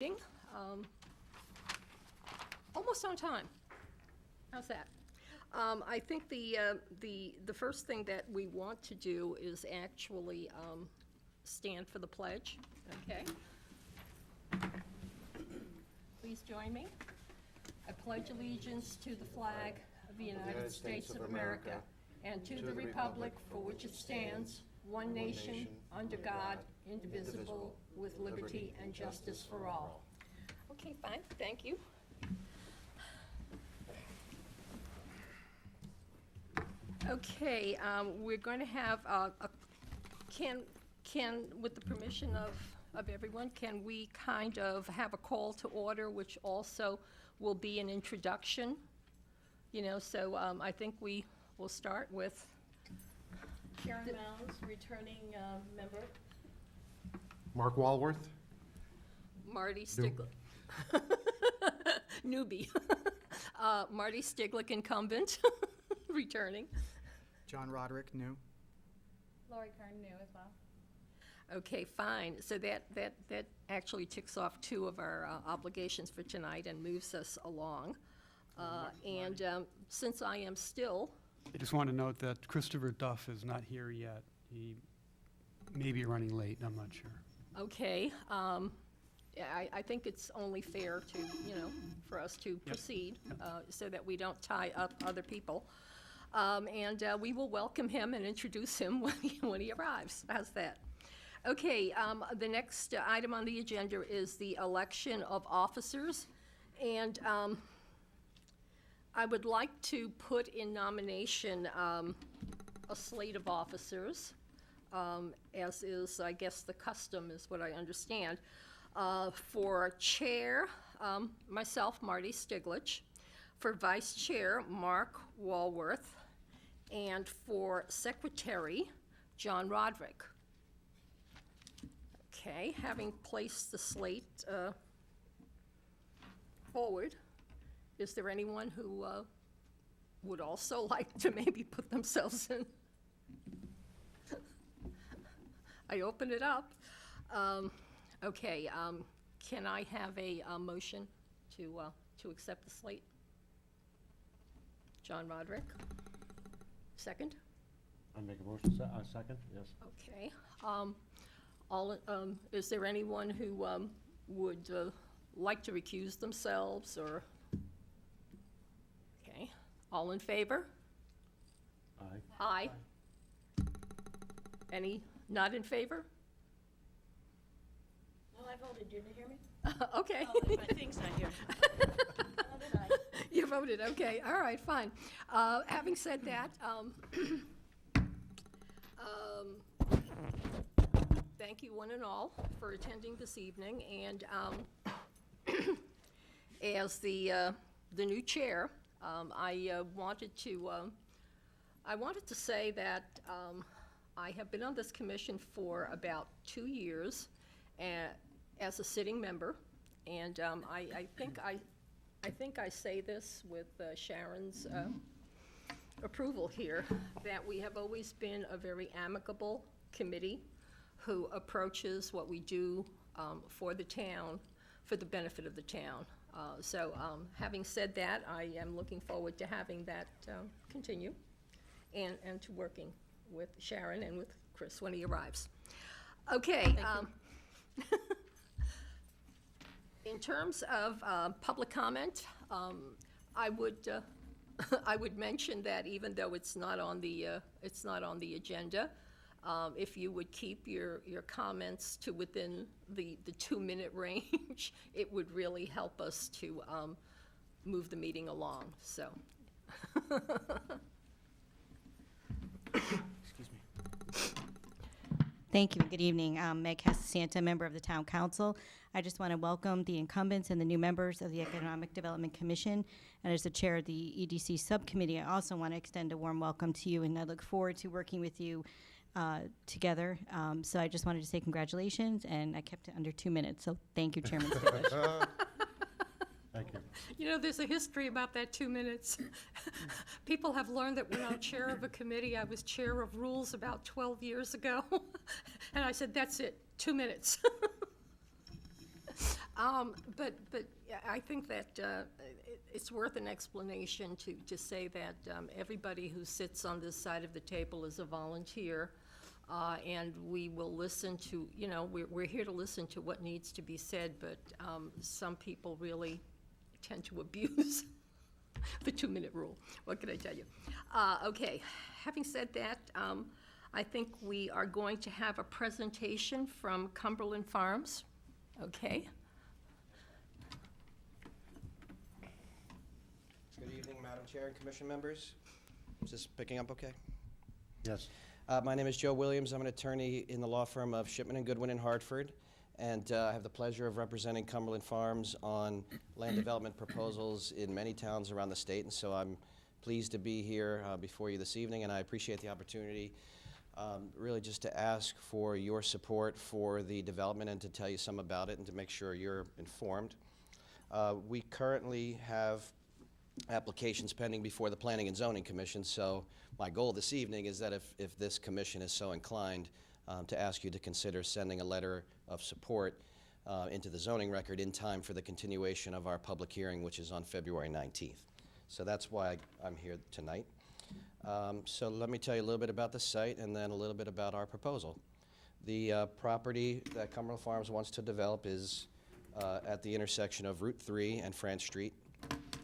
meeting, almost on time. How's that? I think the first thing that we want to do is actually stand for the pledge, okay? Please join me. I pledge allegiance to the flag of the United States of America and to the republic for which it stands, one nation, under God, indivisible, with liberty and justice for all. Okay, fine, thank you. Okay, we're going to have with the permission of everyone, can we kind of have a call to order, which also will be an introduction? You know, so I think we will start with Sharon Mounds, returning member. Mark Walworth. Marty Stiglick. Newbie. Marty Stiglick, incumbent, returning. John Roderick, new. Lori Kern, new as well. Okay, fine. So that actually ticks off two of our obligations for tonight and moves us along. And since I am still... I just want to note that Christopher Duff is not here yet. He may be running late, I'm not sure. Okay, I think it's only fair to, for us to proceed so that we don't tie up other people. And we will welcome him and introduce him when he arrives. How's that? Okay, the next item on the agenda is the election of officers. And I would like to put in nomination a slate of officers, as is, I guess, the custom is what I understand. For chair, myself, Marty Stiglick. For vice chair, Mark Walworth. And for secretary, John Roderick. Okay, having placed the slate forward, is there anyone who would also like to maybe put themselves in? I open it up. Okay, can I have a motion to accept the slate? John Roderick, second? I make a motion, second, yes. Okay. Is there anyone who would like to recuse themselves, or? Okay, all in favor? Aye. Aye. Any not in favor? No, I voted, did you hear me? Okay. Oh, my thing's not here. Oh, did I? You voted, okay, all right, fine. Having said that, thank you one and all for attending this evening, and as the new chair, I wanted to say that I have been on this commission for about 2 years as a sitting member, and I think I say this with Sharon's approval here, that we have always been a very amicable committee who approaches what we do for the town, for the benefit of the town. So having said that, I am looking forward to having that continue and to working with Sharon and with Chris when he arrives. Okay. In terms of public comment, I would mention that even though it's not on the agenda, if you would keep your comments to within the 2-minute range, it would really help us to move the meeting along. So. Excuse me. Thank you, and good evening. Meg Santa, member of the Town Council. I just want to welcome the incumbents and the new members of the Economic Development Commission. And as the chair of the EDC subcommittee, I also want to extend a warm welcome to you, and I look forward to working with you together. So I just wanted to say congratulations, and I kept it under 2 minutes. So thank you, Chairman Stiglick. Thank you. You know, there's a history about that 2 minutes. People have learned that when I'm chair of a committee, I was chair of rules about 12 years ago. And I said, that's it, 2 minutes. But yeah, I think that it's worth an explanation to say that everybody who sits on this side of the table is a volunteer, and we will listen to, we're here to listen to what needs to be said, but some people really tend to abuse the 2-minute rule. What can I tell you? Okay, having said that, I think we are going to have a presentation from Cumberland Farms, okay? Good evening, Madam Chair and Commission members. Is this picking up okay? Yes. My name is Joe Williams. I'm an attorney in the law firm of Shipman & Goodwin in Hartford, and I have the pleasure of representing Cumberland Farms on land development proposals in many towns around the state, and so I'm pleased to be here before you this evening, and I appreciate the opportunity really just to ask for your support for the development and to tell you some about it and to make sure you're informed. We currently have applications pending before the Planning and Zoning Commission, so my goal this evening is that if this commission is so inclined, to ask you to consider sending a letter of support into the zoning record in time for the continuation of our public hearing, which is on February 19th. So that's why I'm here tonight. So let me tell you a little bit about the site and then a little bit about our proposal. The property that Cumberland Farms wants to develop is at the intersection of Route 3 and France Street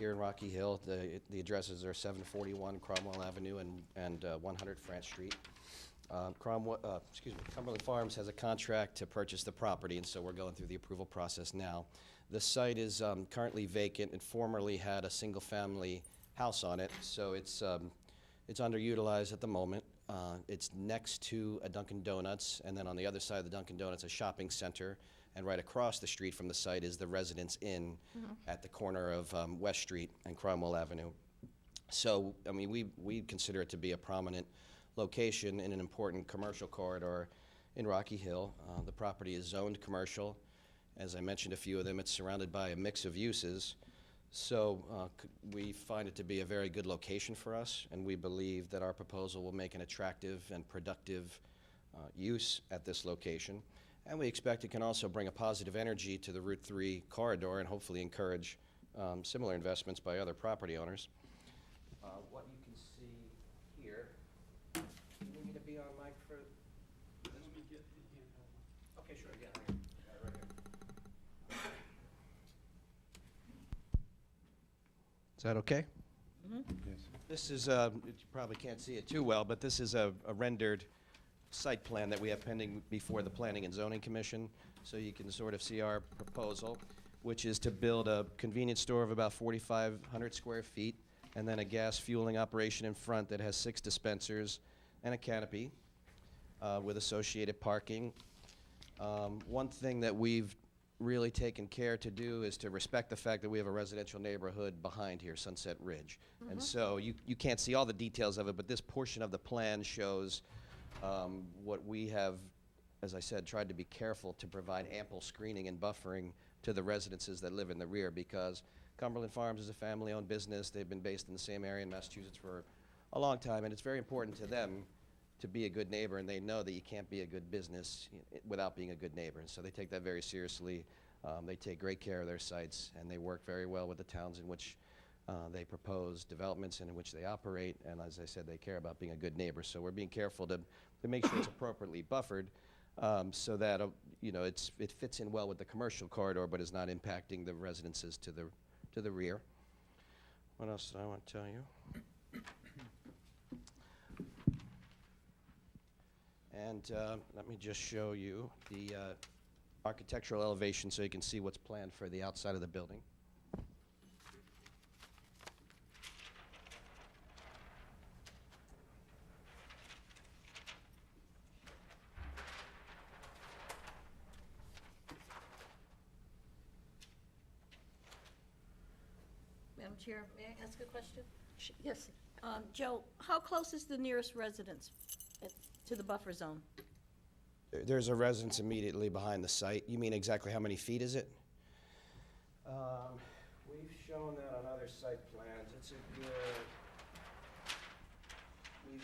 here in Rocky Hill. The addresses are 741 Cromwell Avenue and 100 France Street. Cumberland Farms has a contract to purchase the property, and so we're going through the approval process now. The site is currently vacant. It formerly had a single-family house on it, so it's underutilized at the moment. It's next to a Dunkin' Donuts, and then on the other side of the Dunkin' Donuts, a shopping center, and right across the street from the site is the Residence Inn at the corner of West Street and Cromwell Avenue. So, I mean, we consider it to be a prominent location in an important commercial corridor in Rocky Hill. The property is zoned commercial. As I mentioned a few of them, it's surrounded by a mix of uses. So we find it to be a very good location for us, and we believe that our proposal will make an attractive and productive use at this location. And we expect it can also bring a positive energy to the Route 3 corridor and hopefully encourage similar investments by other property owners. What you can see here, do you need me to be on mic for this? Let me get the handheld. Okay, sure, yeah, I got it right here. Is that okay? Yes. This is, you probably can't see it too well, but this is a rendered site plan that we have pending before the Planning and Zoning Commission. So you can sort of see our proposal, which is to build a convenience store of about 4,500 square feet, and then a gas fueling operation in front that has 6 dispensers and a canopy with associated parking. One thing that we've really taken care to do is to respect the fact that we have a residential neighborhood behind here, Sunset Ridge. And so you can't see all the details of it, but this portion of the plan shows what we have, as I said, tried to be careful to provide ample screening and buffering to the residences that live in the rear, because Cumberland Farms is a family-owned business. They've been based in the same area in Massachusetts for a long time, and it's very important to them to be a good neighbor, and they know that you can't be a good business without being a good neighbor, and so they take that very seriously. They take great care of their sites, and they work very well with the towns in which they propose developments and in which they operate, and as I said, they care about being a good neighbor. So we're being careful to make sure it's appropriately buffered so that it fits in well with the commercial corridor, but is not impacting the residences to the rear. What else did I want to tell you? And let me just show you the architectural elevation so you can see what's planned for the outside of the building. Madam Chair, may I ask a question? Yes. Joe, how close is the nearest residence to the buffer zone? There's a residence immediately behind the site. You mean exactly how many feet is it? We've shown that on other site plans. It's a good, we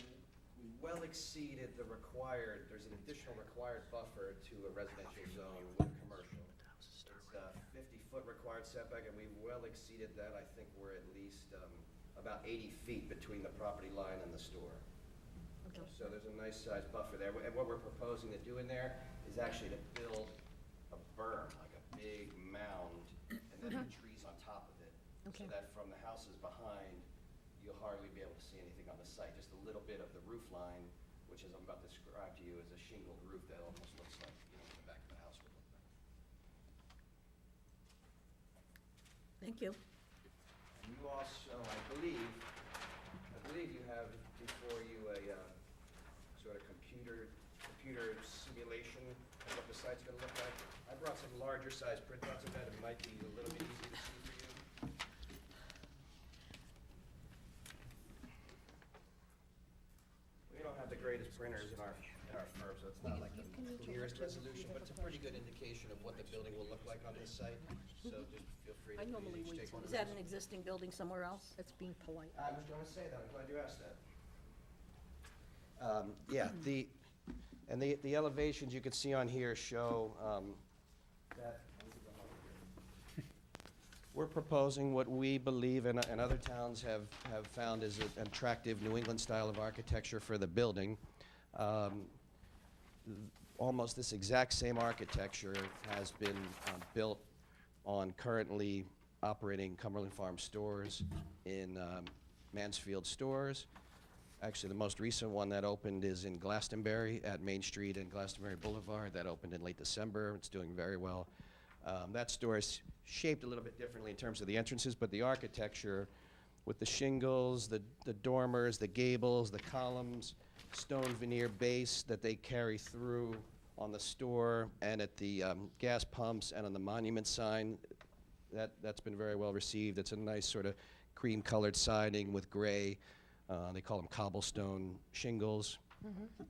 well exceeded the required, there's an additional required buffer to a residential zone with commercial. It's a 50-foot required setback, and we've well exceeded that. I think we're at least about 80 feet between the property line and the store. Okay. So there's a nice sized buffer there. And what we're proposing to do in there is actually to build a berm, like a big mound, and then the trees on top of it. Okay. So that from the houses behind, you'll hardly be able to see anything on the site. Just a little bit of the roof line, which as I'm about to describe to you is a shingled roof that almost looks like, what the back of the house would look like. Thank you. And you also, I believe you have before you a sort of computer simulation of what the site's going to look like. I brought some larger size printouts of that. It might be a little bit easier to see for you. We don't have the greatest printers in our firm, so it's not like the clearest resolution, but it's a pretty good indication of what the building will look like on this site. So just feel free to I normally please wait take one Is of that those. an existing building somewhere else? That's being polite. I was going to say that. I'm glad you asked that. Yeah, the elevations you can see on here show that we're proposing what we believe and other towns have found is an attractive New England style of architecture for the building. Almost this exact same architecture has been built on currently operating Cumberland Farm stores in Mansfield stores. Actually, the most recent one that opened is in Glastonbury at Main Street and Glastonbury Boulevard. That opened in late December. It's doing very well. That store is shaped a little bit differently in terms of the entrances, but the architecture with the shingles, the dormers, the gables, the columns, stone veneer base that they carry through on the store and at the gas pumps and on the monument sign, that's been very well received. It's a nice sort of cream-colored siding with gray. They call them cobblestone shingles.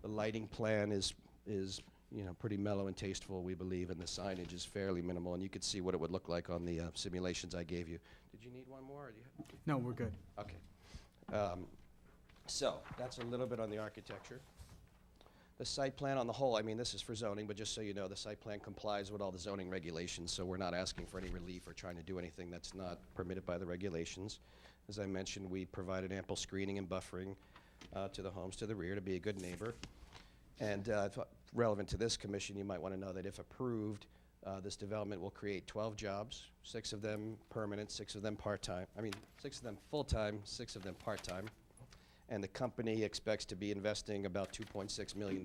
The lighting plan is pretty mellow and tasteful, we believe, and the signage is fairly minimal. And you could see what it would look like on the simulations I gave you. Did you need one more? Or do you have? No, we're good. Okay. So that's a little bit on the architecture. The site plan on the whole, I mean, this is for zoning, but just so you know, the site plan complies with all the zoning regulations, so we're not asking for any relief or trying to do anything that's not permitted by the regulations. As I mentioned, we provided ample screening and buffering to the homes to the rear to be a good neighbor. And relevant to this commission, you might want to know that if approved, this development will create 12 jobs, 6 of them permanent, 6 of them part-time. 6 of them full-time, 6 of them part-time. And the company expects to be investing about $2.6 million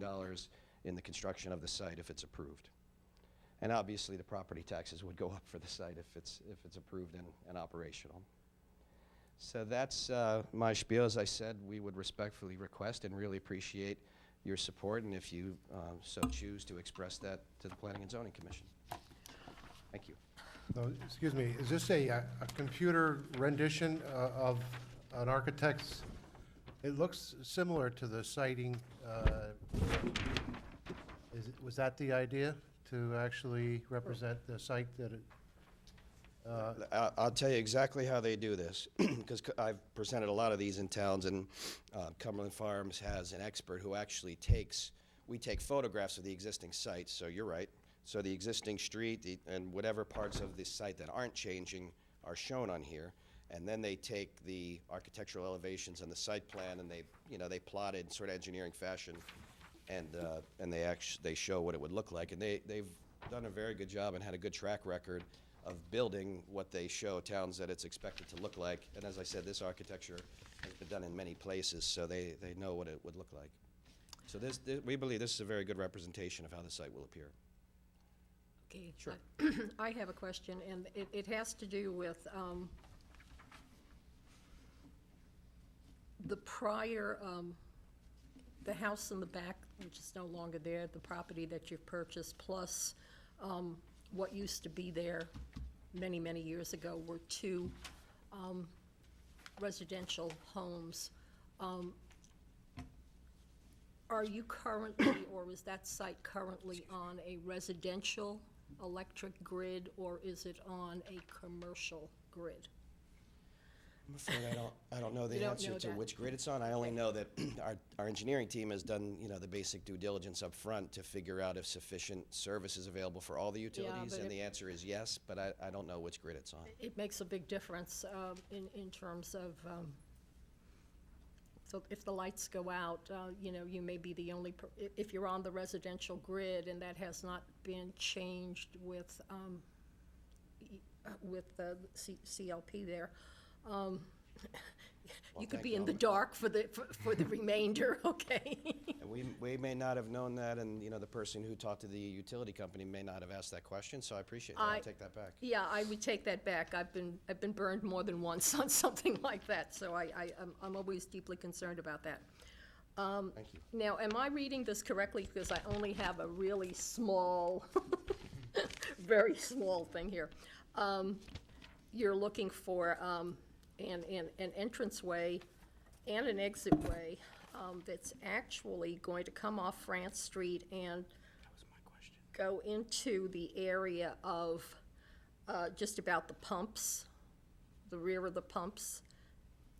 in the construction of the site if it's approved. And obviously, the property taxes would go up for the site if it's approved and operational. So that's my spiel. As I said, we would respectfully request and really appreciate your support, and if you so choose to express that to the Planning and Zoning Commission. Thank you. Excuse me, is this a computer rendition of an architect's? It looks similar to the siding. Was that the idea, to actually represent the site that it? I'll tell you exactly how they do this, because I've presented a lot of these in towns, and Cumberland Farms has an expert who actually we take photographs of the existing sites, so you're right. So the existing street and whatever parts of the site that aren't changing are shown on here, and then they take the architectural elevations and the site plan, and they plot it in sort of engineering fashion, and they show what it would look like, and they've done a very good job and had a good track record of building what they show towns that it's expected to look like. And as I said, this architecture has been done in many places, so they know what it would look like. So we believe this is a very good representation of how the site will appear. Okay. Sure. I have a question, and it has to do with the prior, the house in the back, which is no longer there, the property that you've purchased, plus what used to be there many, many years ago were 2 residential homes. Are you currently, or is that site currently on a residential electric grid, or is it on a commercial grid? I'm afraid I don't know the You don't answer know to that. which grid it's on. I only know that our engineering team has done, the basic due diligence up front to figure out if sufficient service is available for all the utilities, but and it- the answer is yes, but I don't know which grid it's on. It makes a big difference in terms of, so if the lights go out, you may be the only, if you're on the residential grid and that has not been changed with the CLP there, you could thank be you. in the dark for the remainder, okay? And we may not have known that, and, the person who talked to the utility company may not have asked that question, so I appreciate that. I'll take that back. Yeah, I would take that back. I've been burned more than once on something like that, so I'm always deeply concerned about that. Thank you. Now, am I reading this correctly? Because I only have a really small, very small thing here. You're looking for an entranceway and an exitway that's actually going to come off France Street and go into the area of just about the pumps, the rear of the pumps,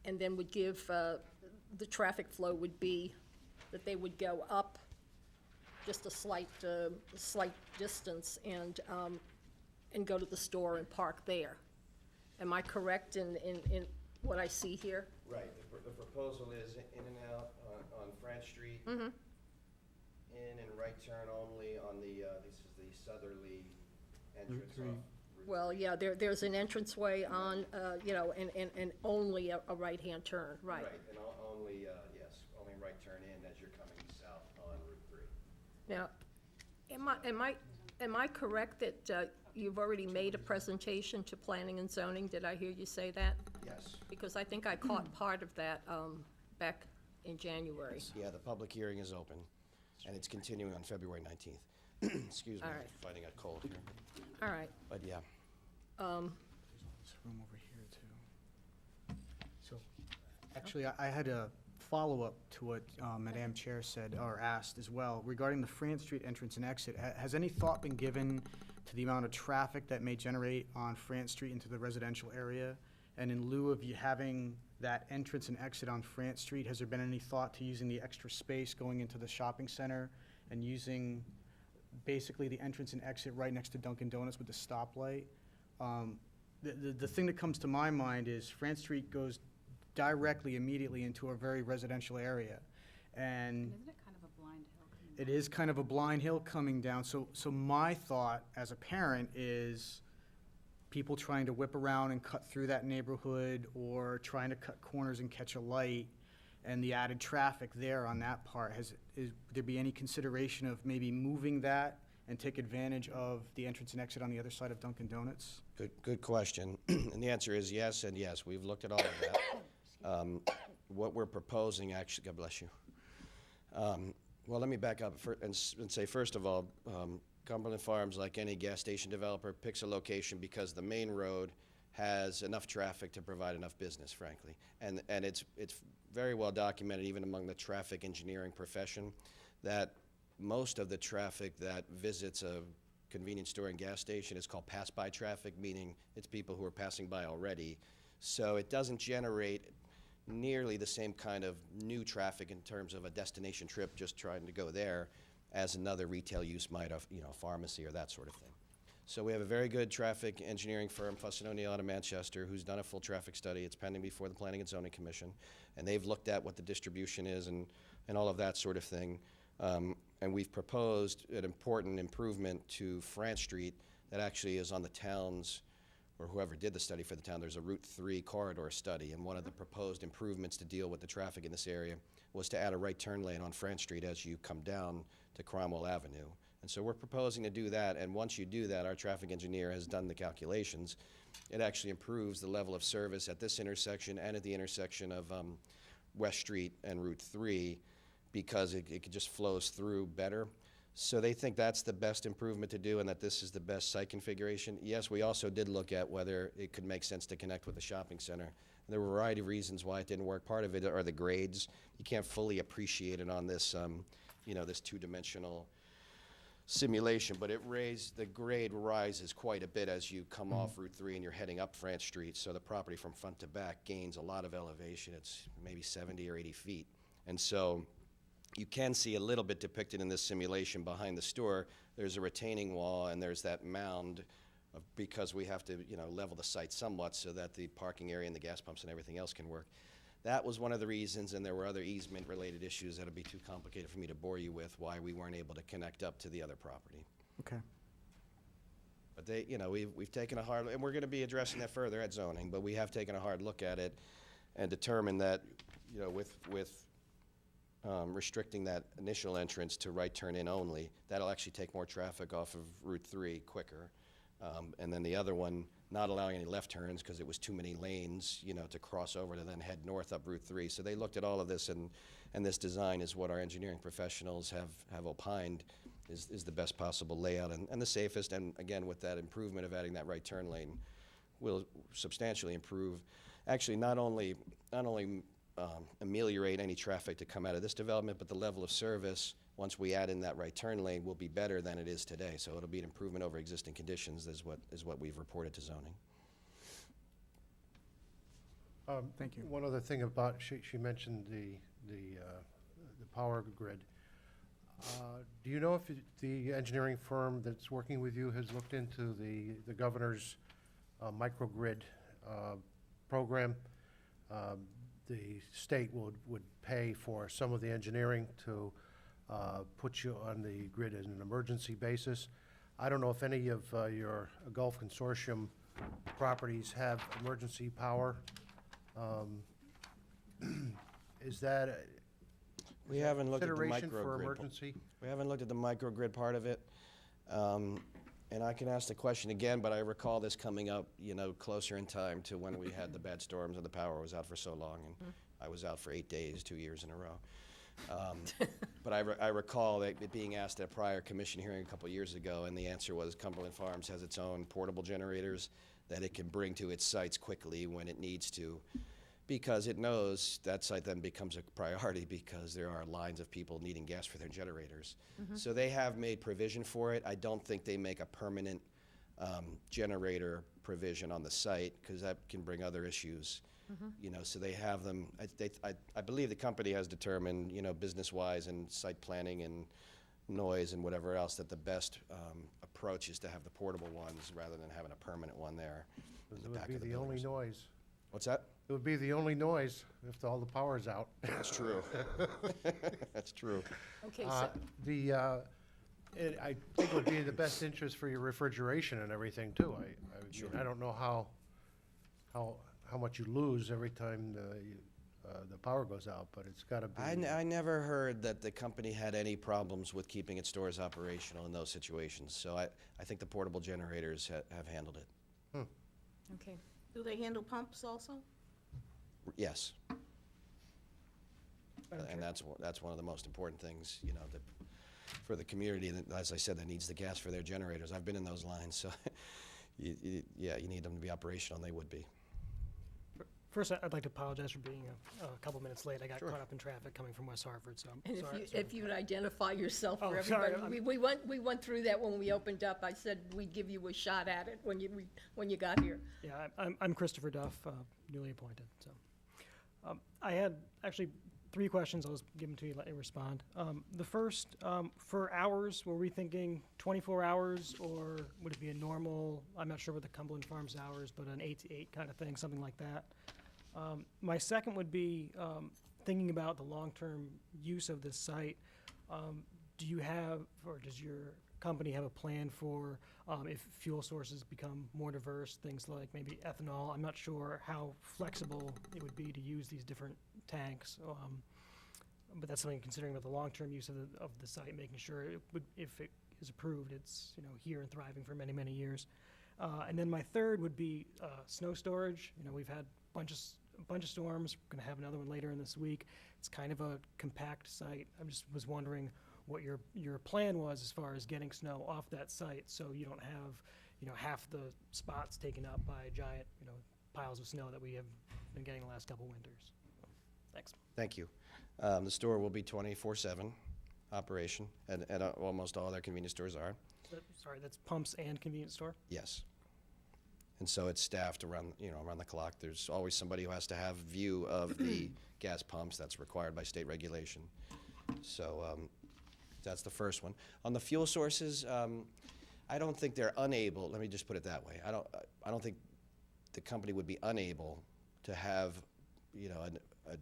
and then would give, the traffic flow would be that they would go up just a slight distance and go to the store and park there. Am I correct in what I see here? Right, the proposal is in and out on France Street. In and right turn only on this is the southerly entrance off Route. Well, yeah, there's an entranceway on, and only a right-hand turn, right. Right, and only, yes, only right turn in as you're coming south on Route 3. Now, am I correct that you've already made a presentation to planning and zoning? Did I hear you say that? Yes. Because I think I caught part of that back in January. Yeah, the public hearing is open, and it's continuing on February 19th. Excuse me, All I'm right. fighting a cold here. All right. But yeah, This room over here, too. So, actually, I had a follow-up to what Madam Chair said, or asked as well, regarding the France Street entrance and exit. Has any thought been given to the amount of traffic that may generate on France Street into the residential area? And in lieu of you having that entrance and exit on France Street, has there been any thought to using the extra space going into the shopping center and using basically the entrance and exit right next to Dunkin' Donuts with the stoplight? The thing that comes to my mind is France Street goes directly, immediately into a very residential area. And Isn't it kind of a blind hill coming it is kind of a blind hill coming down. So my thought as a parent is people trying to whip around and cut through that neighborhood, or trying to cut corners and catch a light, and the added traffic there on that part, would there be any consideration of maybe moving that and take advantage of the entrance and exit on the other side of Dunkin' Donuts? good question. And the answer is yes and yes. We've looked at all of that. What we're proposing, actually, God bless you. Well, let me back up and say, first of all, Cumberland Farms, like any gas station developer, picks a location because the main road has enough traffic to provide enough business, frankly. And it's very well documented, even among the traffic engineering profession, that most of the traffic that visits a convenience store and gas station is called pass-by traffic, meaning it's people who are passing by already. So it doesn't generate nearly the same kind of new traffic in terms of a destination trip just trying to go there as another retail use might have, pharmacy or that sort of thing. So we have a very good traffic engineering firm, Fuss & O'Neill out of Manchester, who's done a full traffic study. It's pending before the Planning and Zoning Commission. And they've looked at what the distribution is and all of that sort of thing. And we've proposed an important improvement to France Street that actually is on the town's, or whoever did the study for the town. There's a Route 3 corridor study, and one of the proposed improvements to deal with the traffic in this area was to add a right turn lane on France Street as you come down to Cromwell Avenue. And so we're proposing to do that, and once you do that, our traffic engineer has done the calculations. It actually improves the level of service at this intersection and at the intersection of West Street and Route 3 because it just flows through better. So they think that's the best improvement to do and that this is the best site configuration. Yes, we also did look at whether it could make sense to connect with the shopping center. There were a variety of reasons why it didn't work. Part of it are the grades. You can't fully appreciate it on this, this two-dimensional simulation, but the grade rises quite a bit as you come off Route 3 and you're heading up France Street, so the property from front to back gains a lot of elevation. It's maybe 70 or 80 feet. And so you can see a little bit depicted in this simulation behind the store. There's a retaining wall and there's that mound because we have to, level the site somewhat so that the parking area and the gas pumps and everything else can work. That was one of the reasons, and there were other easement-related issues that'll be too complicated for me to bore you with, why we weren't able to connect up to the other property. Okay. But we've taken a hard, and we're going to be addressing that further at zoning, but we have taken a hard look at it and determined that, with restricting that initial entrance to right turn in only, that'll actually take more traffic off of Route 3 quicker. And then the other one, not allowing any left turns because it was too many lanes, to cross over to then head north up Route 3. So they looked at all of this, and this design is what our engineering professionals have opined is the best possible layout and the safest. And again, with that improvement of adding that right turn lane, will substantially improve, actually not only ameliorate any traffic to come out of this development, but the level of service, once we add in that right turn lane, will be better than it is today. So it'll be an improvement over existing conditions is what we've reported to zoning. Thank you. One other thing about, she mentioned the power grid. Do you know if the engineering firm that's working with you has looked into the governor's microgrid program? The state would pay for some of the engineering to put you on the grid as an emergency basis. I don't know if any of your Gulf Consortium properties have emergency power. Is that We haven't looked at the consideration for microgrid. emergency? We haven't looked at the microgrid part of it. And I can ask the question again, but I recall this coming up, closer in time to when we had the bad storms and the power was out for so long. And I was out for 8 days, 2 years in a row. But I recall it being asked at a prior commission hearing a couple years ago, and the answer was Cumberland Farms has its own portable generators that it can bring to its sites quickly when it needs to, because it knows that site then becomes a priority because there are lines of people needing gas for their generators. So they have made provision for it. I don't think they make a permanent generator provision on the site because that can bring other issues. So they have them. I believe the company has determined, business-wise and site planning and noise and whatever else, that the best approach is to have the portable ones rather than having a permanent one there. in It the would back be of the the only buildings. noise. What's that? It would be the only noise if all the power's out. That's true. That's true. Okay, I think it would be in the best interest for your refrigeration and everything too. I don't know how much you lose every time the power goes out, but it's gotta be. I never heard that the company had any problems with keeping its stores operational in those situations. So I think the portable generators have handled it. okay. Do they handle pumps also? Yes. And that's one of the most important things, that for the community, that, as I said, that needs the gas for their generators. I've been in those lines, so you need them to be operational, and they would be. First, I'd like to apologize for being a couple minutes late. I got Sure. caught up in traffic coming from West Hartford, so I'm And sorry. if you would identify yourself for Oh, sorry, everybody. We went through that when we opened up. I said we'd give you a shot at it when you got here. Yeah, I'm Christopher Duff, newly appointed, so. I had actually 3 questions. I'll just give them to you, let you respond. The first, for hours, were we thinking 24 hours, or would it be a normal, I'm not sure what the Cumberland Farms hours, but an 8 to 8 kind of thing, something like that? My second would be thinking about the long-term use of this site. Do you have, or does your company have a plan for if fuel sources become more diverse, things like maybe ethanol? I'm not sure how flexible it would be to use these different tanks, but that's something considering about the long-term use of the site, making sure it would, if it is approved, it's here and thriving for many, many years. And then my third would be snow storage. We've had a bunch of storms. We're going to have another one later in this week. It's kind of a compact site. I just was wondering what your plan was as far as getting snow off that site, so you don't have half the spots taken up by giant piles of snow that we have been getting the last couple winters. Thanks. Thank you. The store will be 24/7. operation, and almost all their convenience stores are. Sorry, that's pumps and convenience store? Yes. And so it's staffed around, around the clock. There's always somebody who has to have view of the gas pumps. That's required by state regulation. So that's the first one. On the fuel sources, I don't think they're unable. Let me just put it that way. I don't think the company would be unable to have, a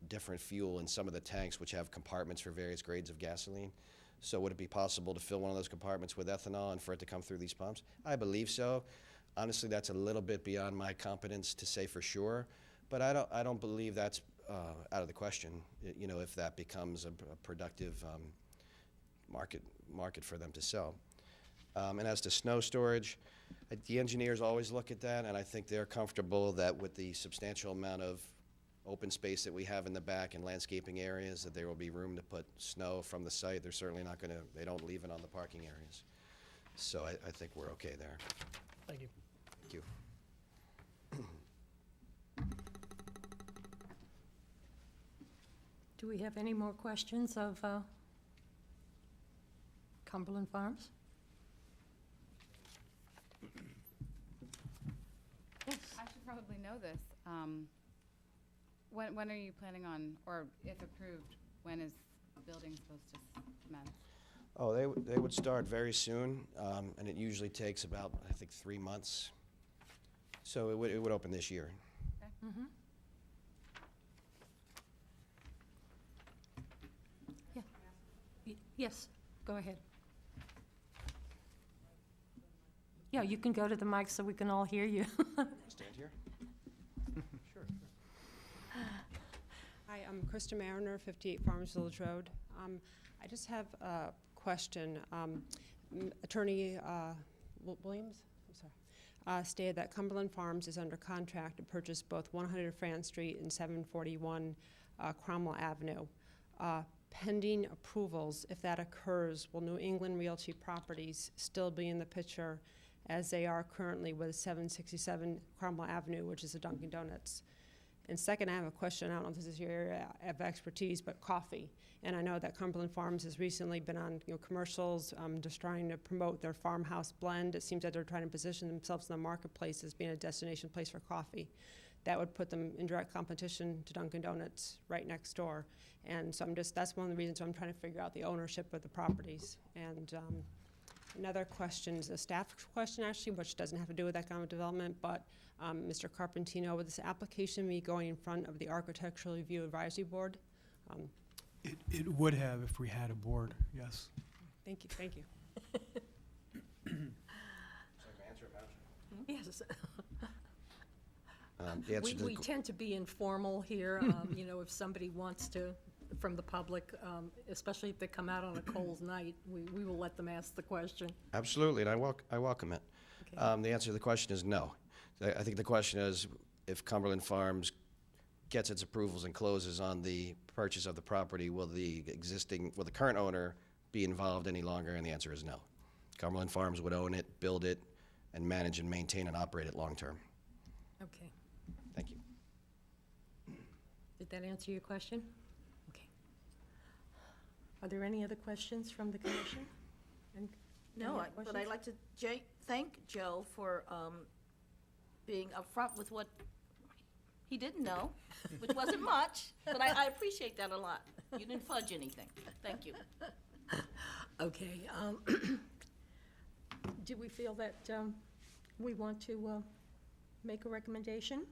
different fuel in some of the tanks, which have compartments for various grades of gasoline. So would it be possible to fill one of those compartments with ethanol and for it to come through these pumps? I believe so. Honestly, that's a little bit beyond my competence to say for sure, but I don't believe that's out of the question. If that becomes a productive market for them to sell. And as to snow storage, the engineers always look at that, and I think they're comfortable that with the substantial amount of open space that we have in the back and landscaping areas, that there will be room to put snow from the site. They're certainly not they don't leave it on the parking areas. So I think we're okay there. Thank you. Thank you. Do we have any more questions of Cumberland Farms? Yes. I should probably know this. When are you planning on, or if approved, when is the building supposed to commence? Oh, they would start very soon, and it usually takes about, I think, 3 months. So it would open this year. Mm-hmm. Yeah. Yes, go ahead. Yeah, you can go to the mic so we can all hear you. Stand here. Hi, I'm Krista Mariner, 58 Farmers Village Road. I just have a question. Attorney Williams, I'm sorry, stated that Cumberland Farms is under contract to purchase both 100 France Street and 741 Cromwell Avenue. Pending approvals, if that occurs, will New England Realty Properties still be in the picture as they are currently with 767 Cromwell Avenue, which is a Dunkin' Donuts? And second, I have a question. I don't know if this is your area of expertise, but coffee. And I know that Cumberland Farms has recently been on commercials, just trying to promote their farmhouse blend. It seems that they're trying to position themselves in the marketplace as being a destination place for coffee. That would put them in direct competition to Dunkin' Donuts right next door. And so that's one of the reasons I'm trying to figure out the ownership of the properties. And another question is a staff question, actually, which doesn't have to do with economic development, but Mr. Carpentino, would this application be going in front of the Architectural Review Advisory Board? It would have if we had a board, yes. Thank you, thank you. Yes. The answer to We tend to be informal here. If somebody wants to, from the public, especially if they come out on a cold night, we will let them ask the question. Absolutely, and I welcome it. Okay. The answer to the question is no. I think the question is if Cumberland Farms gets its approvals and closes on the purchase of the property, will the current owner be involved any longer? And the answer is no. Cumberland Farms would own it, build it, and manage and maintain and operate it long term. Okay. Thank you. Did that answer your question? Okay. Are there any other questions from the commission? No, Any but questions? I'd like to thank Joe for being upfront with what he didn't know, which wasn't much, but I appreciate that a lot. You didn't fudge anything. Thank you. Okay. Do we feel that we want to make a recommendation?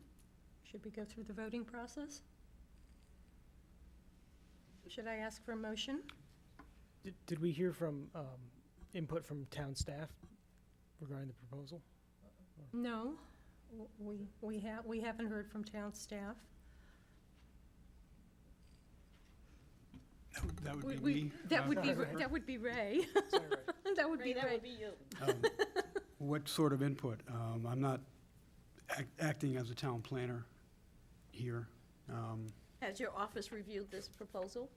Should we go through the voting process? Should I ask for a motion? Did we hear from input from town staff regarding the proposal? No, we haven't heard from town staff. That would be me. That would be that would be Ray. That would be Ray, that Ray. would be you. What sort of input? I'm not acting as a town planner here. Has your office reviewed this proposal?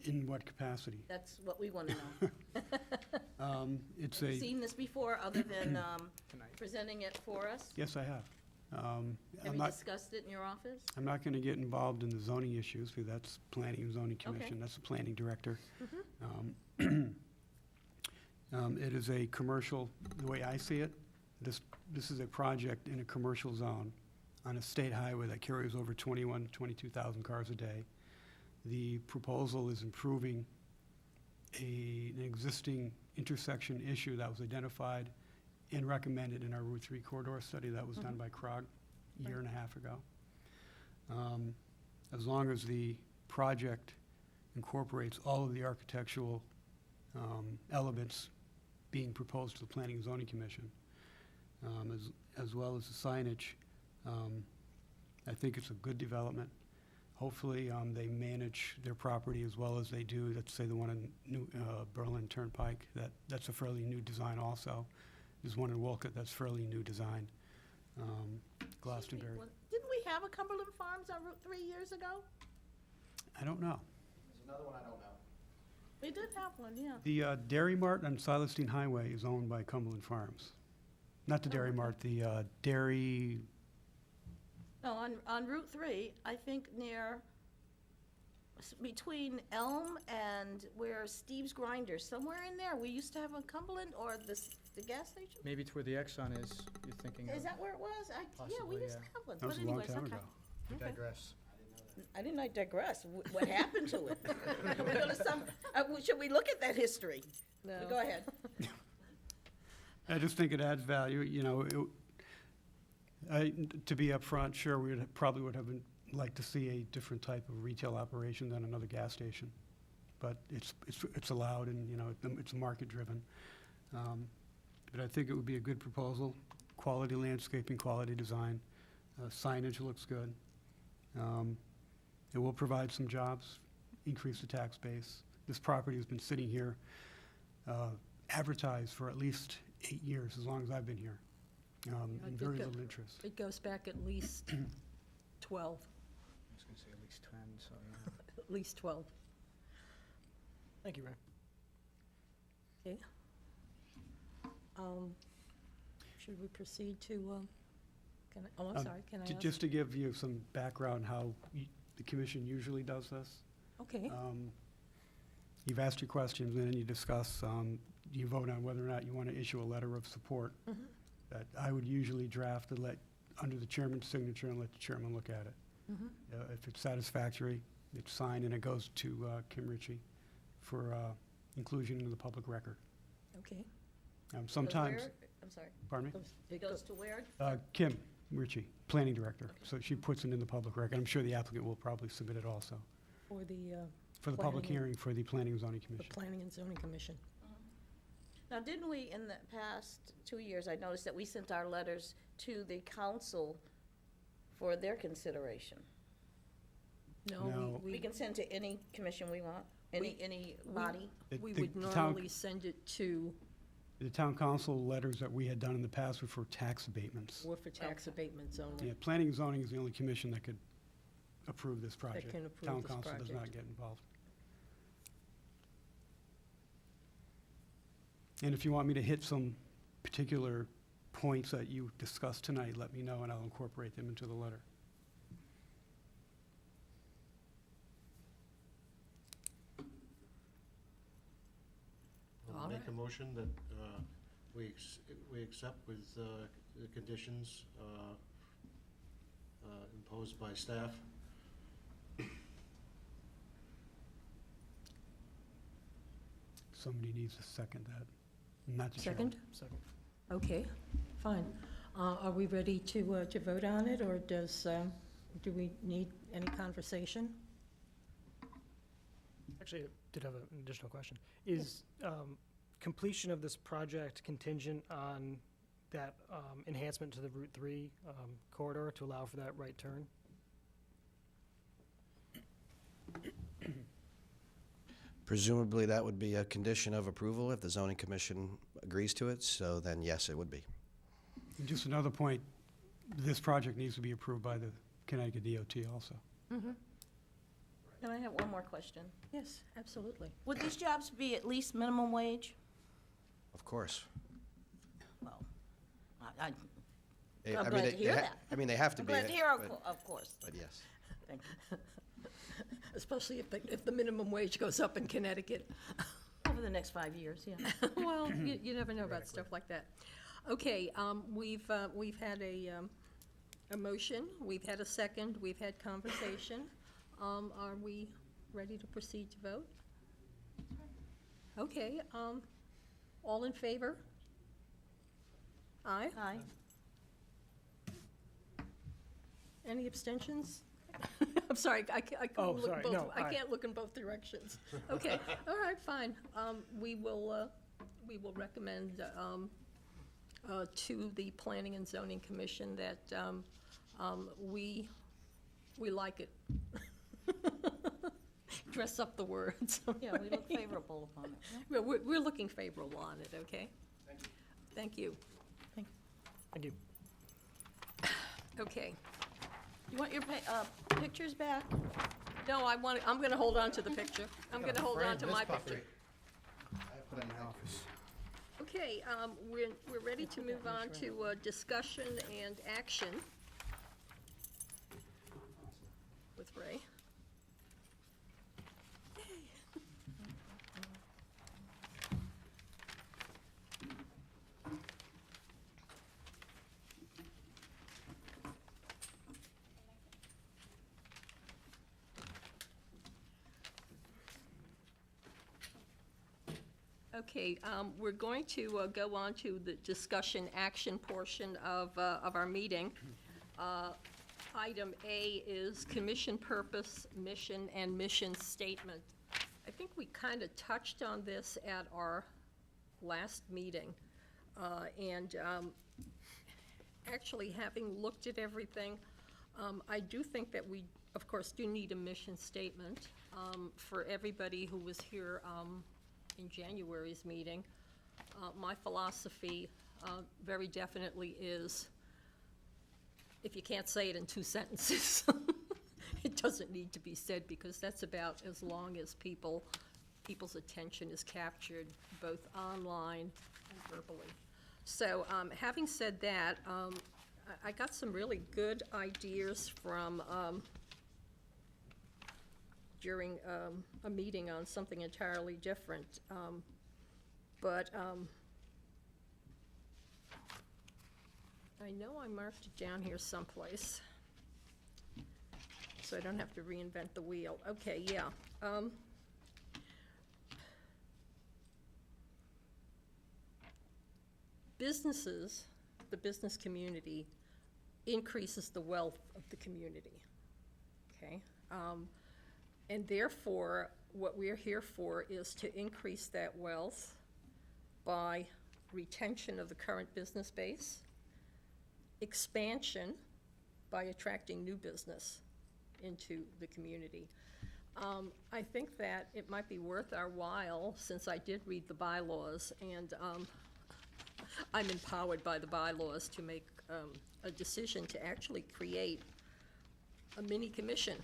In what capacity? That's what we want to know. It's Have you a, seen this before, other than presenting it for us? yes, I have. Have I'm you not, discussed it in your office? I'm not gonna get involved in the zoning issues, because that's Planning and Zoning Commission, that's the planning director. It is a commercial, the way I see it, this is a project in a commercial zone on a state highway that carries over 22,000 cars a day. The proposal is improving an existing intersection issue that was identified and recommended in our Route 3 corridor study that was done by CROG a year and a half ago. As long as the project incorporates all of the architectural elements being proposed to the Planning and Zoning Commission, as well as the signage, I think it's a good development. Hopefully, they manage their property as well as they do, let's say the one in Berlin Turnpike, that's a fairly new design also. There's one in Wolcott that's fairly new design. Glastonbury. Didn't we have a Cumberland Farms on Route 3 years ago? I don't know. There's another one I don't know. We did have one, yeah. The Dairy Mart on Silestein Highway is owned by Cumberland Farms. Not the Dairy Mart, the Dairy, No, on Route 3, I think near, between Elm and where Steve's Grinder, somewhere in there, we used to have a Cumberland or the gas station? Maybe it's where the Exxon is, you're thinking of. Is that where it was? Yeah, we Possibly, used to yeah. have one. that was But a long anyways, time okay. ago. We Okay. digress. I didn't digress. What happened to it? We're gonna should we look at that history? No. Go ahead. I just think it adds value, you know, to be upfront, sure, we probably would have liked to see a different type of retail operation than another gas station. But it's allowed and, you know, it's market-driven. But I think it would be a good proposal, quality landscaping, quality design, signage looks good. It will provide some jobs, increase the tax base. This property has been sitting here, advertised for at least 8 years, as long as I've been here, I and very think little interest. It goes back at least 12, I was gonna say at least 10, so, yeah. at least 12. Thank you, Ray. Okay. Should we proceed to, I'm sorry, can I ask? Just to give you some background how the commission usually does this. Okay, You've asked your questions, and then you discuss, you vote on whether or not you want to issue a letter of support. That I would usually draft and under the chairman's signature and let the chairman look at it. If it's satisfactory, it's signed and it goes to Kim Ritchie for inclusion in the public record. okay. Sometimes, Where? I'm sorry. pardon me? It goes to where? Kim Ritchie, planning director. So she puts it in the public record. I'm sure the applicant will probably submit it also For the for the public Planning. hearing for the Planning and Zoning Commission. Planning and Zoning Commission. Now, didn't we, in the past 2 years, I noticed that we sent our letters to the council for their consideration? No. No, We can send to any commission we want, any body? we The- would the town- normally send it to, The town council letters that we had done in the past were for tax abatements. or for tax abatements only. Yeah, planning and zoning is the only commission that could approve this project. can approve Town this council does not project. get involved. And if you want me to hit some particular points that you discussed tonight, let me know and I'll incorporate them into the letter. I'll All make right. a motion that we accept with the conditions imposed by staff. Somebody needs to second that, not the chairman. Second? Second. Okay, fine. Are we ready to vote on it, or do we need any conversation? Actually, I did have an additional question. Is completion of this project contingent on that enhancement to the Route 3 corridor to allow for that right turn? Presumably, that would be a condition of approval if the zoning commission agrees to it, so then yes, it would be. And just another point, this project needs to be approved by the Connecticut DOT also. And I have one more question. Yes, absolutely. Would these jobs be at least minimum wage? Of course. Well, I I I'm mean, glad they- to hear they ha- that. I mean, they have to I'm be. glad to hear, but- of course. But yes. Thank you. Especially if the minimum wage goes up in Connecticut. Over the next 5 years, yeah. Well, you never know about stuff like that. Okay, we've had a motion, we've had a second, we've had conversation. Are we ready to proceed to vote? Okay, all in favor? Aye. Aye. Any abstentions? I'm sorry, I couldn't Oh, look sorry, both, no, I aye. can't look in both directions. Okay, all right, fine. We will recommend to the Planning and Zoning Commission that we like it. Dress up the words. Yeah, we look favorable upon it. yeah. Well, we're looking favorable on it, okay? Thank you. Thank you. Okay. You want your pictures back? No, I'm gonna hold on to the picture. I'm gonna hold on to my picture. Put it in my office. Okay, we're ready to move on to discussion and action with Ray. Okay, we're going to go on to the discussion action portion of our meeting. Item A is commission purpose, mission, and mission statement. I think we kind of touched on this at our last meeting. And actually, having looked at everything, I do think that we, of course, do need a mission statement for everybody who was here in January's meeting. My philosophy very definitely is, if you can't say it in 2 sentences, it doesn't need to be said, because that's about as long as people's attention is captured, both online and verbally. So, having said that, I got some really good ideas from during a meeting on something entirely different. But I know I marked it down here someplace, so I don't have to reinvent the wheel. Okay, yeah. Businesses, the business community, increases the wealth of the community, okay? And therefore, what we're here for is to increase that wealth by retention of the current business base, expansion by attracting new business into the community. I think that it might be worth our while, since I did read the bylaws, and I'm empowered by the bylaws to make a decision to actually create a mini commission,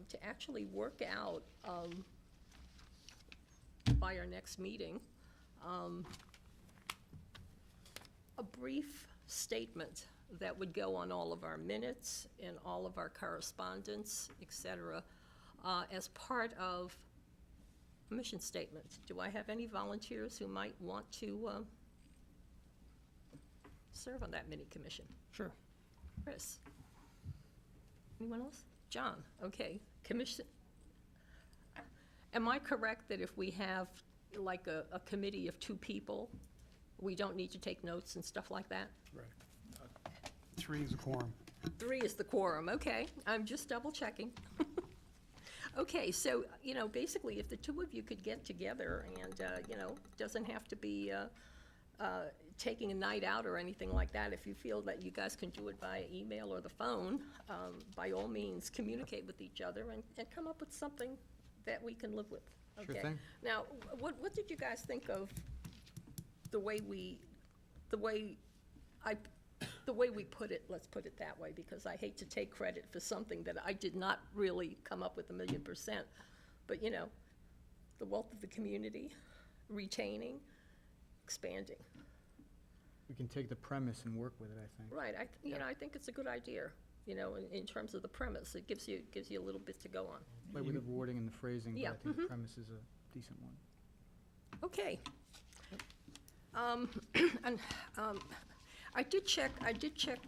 to actually work out by our next meeting a brief statement that would go on all of our minutes and all of our correspondence, et cetera, as part of a mission statement. Do I have any volunteers who might want to serve on that mini commission? Sure. Chris? Anyone else? John, okay. Commission, am I correct that if we have like a committee of 2 people, we don't need to take notes and stuff like that? Right. 3 is a quorum. 3 is the quorum, okay. I'm just double checking. Okay, so, basically, if the 2 of you could get together and, doesn't have to be taking a night out or anything like that. If you feel that you guys can do it via email or the phone, by all means, communicate with each other and come up with something that we can live with. Sure Okay. thing. Now, what did you guys think of the way we put it, let's put it that way, because I hate to take credit for something that I did not really come up with 1,000,000%. But, the wealth of the community, retaining, expanding. We can take the premise and work with it, I think. Right, you know, I think it's a good idea, you know, in terms of the premise. It gives you a little bit to go on. Play with the wording and the phrasing, but Yeah, I think the premise is a decent one. Okay. And, I did check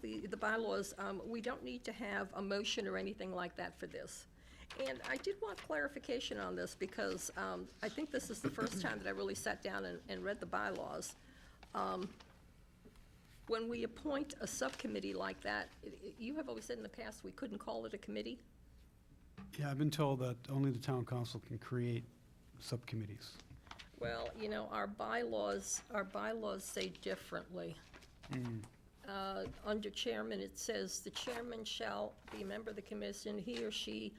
the bylaws. We don't need to have a motion or anything like that for this. And I did want clarification on this because, I think this is the first time that I really sat down and read the bylaws. When we appoint a subcommittee like that, you have always said in the past we couldn't call it a committee? Yeah, I've been told that only the town council can create subcommittees. Well, you know, our bylaws say differently. Under chairman, it says, "The chairman shall be a member of the commission. He or she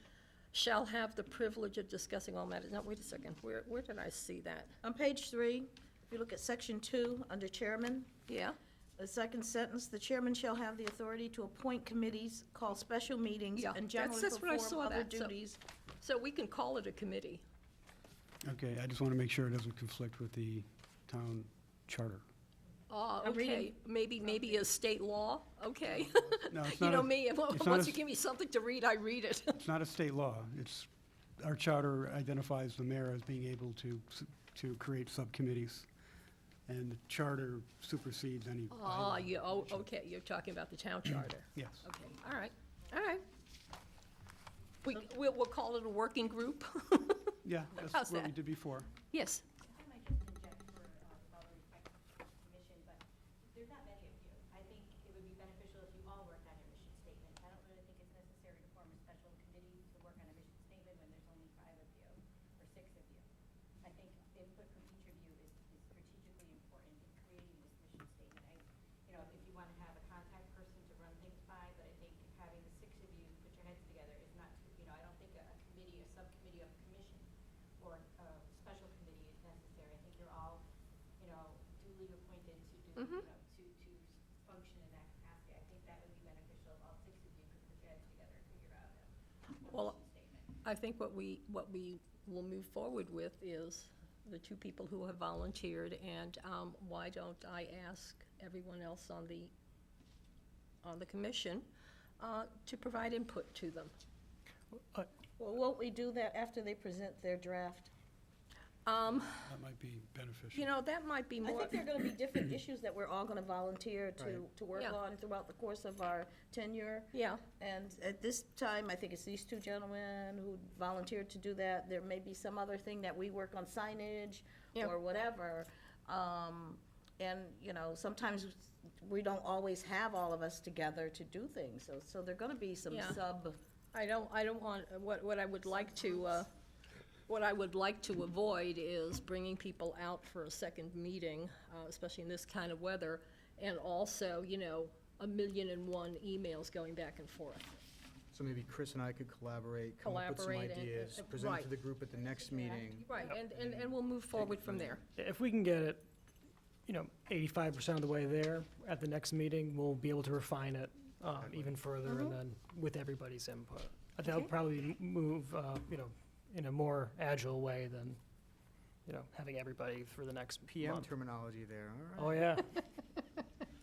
shall have the privilege of discussing all matters." Now, wait a second, where did I see that? On page 3, if you look at section 2, under chairman, Yeah? the second sentence, "The chairman shall have the authority to appoint committees, call special meetings, Yeah, and that's- generally that's what I perform saw other that, so- duties." So we can call it a committee. Okay, I just want to make sure it doesn't conflict with the town charter. I'm Okay, reading maybe a state law, okay. No, it's You not know a- me, it's not once a- you give me something to read, I read it. It's not a state law. It's, our charter identifies the mayor as being able to create subcommittees, and the charter supersedes any bylaw. Okay, you're talking about the town charter. Yes. Okay, all right. We'll call it a working group. Yeah, How's that's what we that? did before. Yes, I might just interject for, with all the respect to the commission, but there's not many of you. I think it would be beneficial if you all worked on your mission statement. I don't really think it's necessary to form a special committee to work on a mission statement when there's only 5 of you or 6 of you. I think input from each of you is strategically important in creating this mission statement. You know, if you want to have a contact person to run things by, but I think having the 6 of you put your heads together is not, you know, I don't think a committee, a subcommittee of commission or a special committee is necessary. I think you're all, you know, duly appointed to do, you know, to function in that capacity. I think that would be beneficial if all 6 of you could put your heads together and figure out a Well, mission statement. I think what we will move forward with is the 2 people who have volunteered, and why don't I ask everyone else on the commission to provide input to them? Well, won't we do that after they present their draft? That might be beneficial. You know, that might be I more, think there are gonna be different issues that we're all gonna volunteer Right. to work Yeah. on throughout the course of our tenure. yeah, And at this time, I think it's these 2 gentlemen who volunteered to do that. There may be some other thing that we work on signage Yeah. or whatever. And, you know, sometimes we don't always have all of us together to do things. So there're gonna be some Yeah. sub, I don't want, what I would like to avoid is bringing people out for a second meeting, especially in this kind of weather, and also, you know, 1,000,001 emails going back and forth. So maybe Chris and I could collaborate, come up with some Collaborate and- ideas, and- present it to right. the group at the next meeting. Right, and we'll move forward from there. If we can get it, you know, 85% of the way there, at the next meeting, we'll be able to refine it even further, and then with everybody's input. That'll Okay. probably move, you know, in a more agile way than, you know, having everybody for the next PM month. terminology there, all right. Oh, yeah.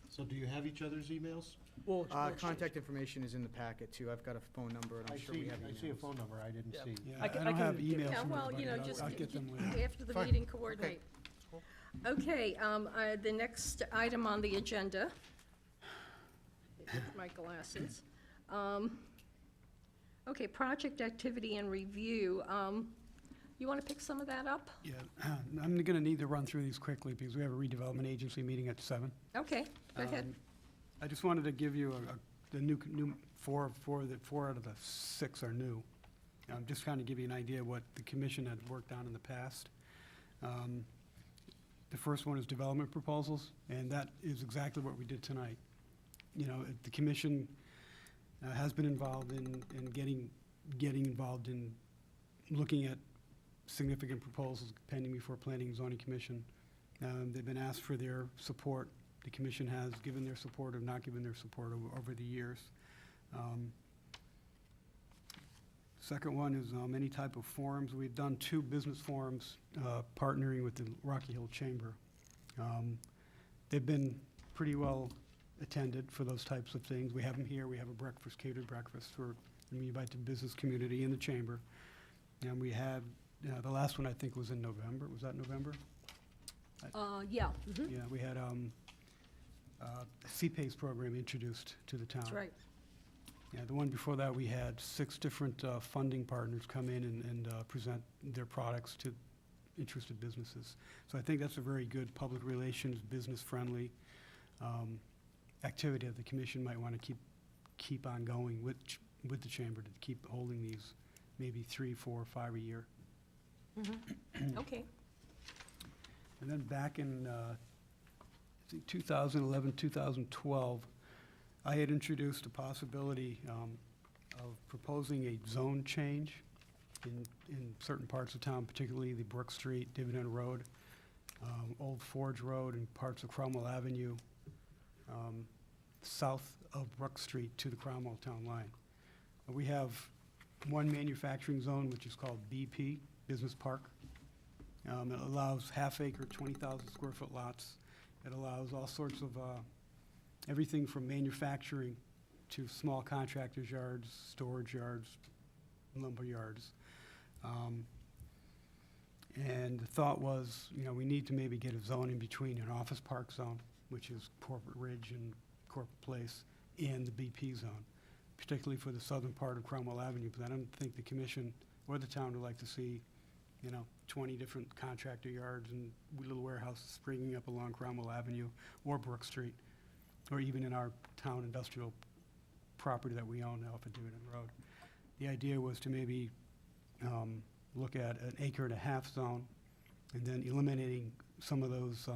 So do you have each other's emails? Well, Contact information is in the packet too. I've got a phone number and I I'm sure we see, have I see a emails. phone number I didn't Yeah. see. Yeah, I I can- don't I have can give- emails Yeah, from well, you everybody. know, but just I'll get them later. after the Fine. meeting, coordinate. Okay, the next item on the agenda, my glasses. Okay, project activity and review. You want to pick some of that up? Yeah, I'm going to need to run through these quickly because we have a redevelopment agency meeting at 7. Okay, go ahead. I just wanted to give you the new 4 out of the 6 are new. Just kind of give you an idea of what the commission had worked on in the past. The first one is development proposals, and that is exactly what we did tonight. You know, the commission has been involved in getting involved in looking at significant proposals pending before Planning and Zoning Commission. They've been asked for their support. The commission has given their support or not given their support over the years. Second one is any type of forums. We've done 2 business forums partnering with the Rocky Hill Chamber. They've been pretty well attended for those types of things. We have them here. We have a breakfast, catered breakfast and we invite the business community in the chamber. And we had, the last one I think was in November. Was that November? Yeah, mhm, Yeah, we had a CPACE program introduced to the town. that's right. Yeah, the one before that, we had 6 different funding partners come in and present their products to interested businesses. So I think that's a very good public relations, business-friendly activity that the commission might want to keep on going with the chamber to keep holding these maybe 3, 4, 5 a year. Okay, And then back in, I think 2011, 2012, I had introduced a possibility of proposing a zone change in certain parts of town, particularly the Brook Street, Dividend Road, Old Forge Road, and parts of Cromwell Avenue, south of Brook Street to the Cromwell Town line. We have one manufacturing zone, which is called BP, Business Park. It allows half-acre, 20,000 square foot lots. It allows all sorts of, everything from manufacturing to small contractors' yards, storage yards, lumber yards. And the thought was, we need to maybe get a zone in between an office park zone, which is Corporate Ridge and Corporate Place, and the BP zone, particularly for the southern part of Cromwell Avenue, because I don't think the commission or the town would like to see 20 different contractor yards and little warehouses springing up along Cromwell Avenue or Brook Street, or even in our town industrial property that we own now off of Dividend Road. The idea was to maybe look at an 1.5 acre zone and then eliminating some of those